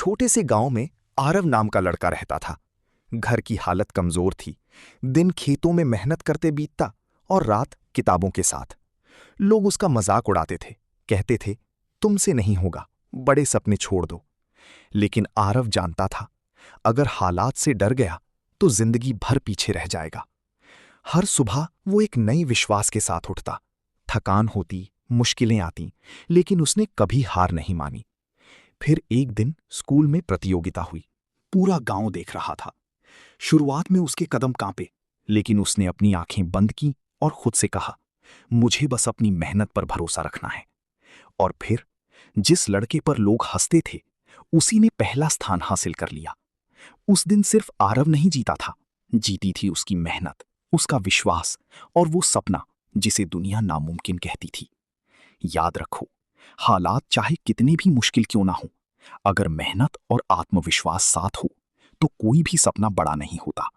छोटे से गांव में आरव नाम का लड़का रहता था। घर की हालत कमजोर थी। दिन खेतों में मेहनत करते बीतता और रात किताबों के साथ। लोग उसका मजाक उड़ाते थे, कहते थे, तुमसे नहीं होगा, बड़े सपने छोड़ दो। लेकिन आरव जानता था, अगर हालात से डर गया तो जिंदगी भर पीछे रह जाएगा। हर सुबह वो एक नए विश्वास के साथ उठता। थकान होती, मुश्किलें आती, लेकिन उसने कभी हार नहीं मानी। फिर एक दिन स्कूल में प्रतियोगिता हुई। पूरा गांव देख रहा था। शुरुआत में उसके कदम कांपे, लेकिन उसने अपनी आंखें बंद की और खुद से कहा, मुझे बस अपनी मेहनत पर भरोसा रखना है। और फिर जिस लड़के पर लोग हंसते थे, उसी ने पहला स्थान हासिल कर लिया। उस दिन सिर्फ आरव नहीं जीता था, जीती थी उसकी मेहनत, उसका विश्वास और वो सपना जिसे दुनिया नामुमकिन कहती थी। याद रखो, हालात चाहे कितने भी मुश्किल क्यों ना हो, अगर मेहनत और आत्मविश्वास साथ हो तो कोई भी सपना बड़ा नहीं होता।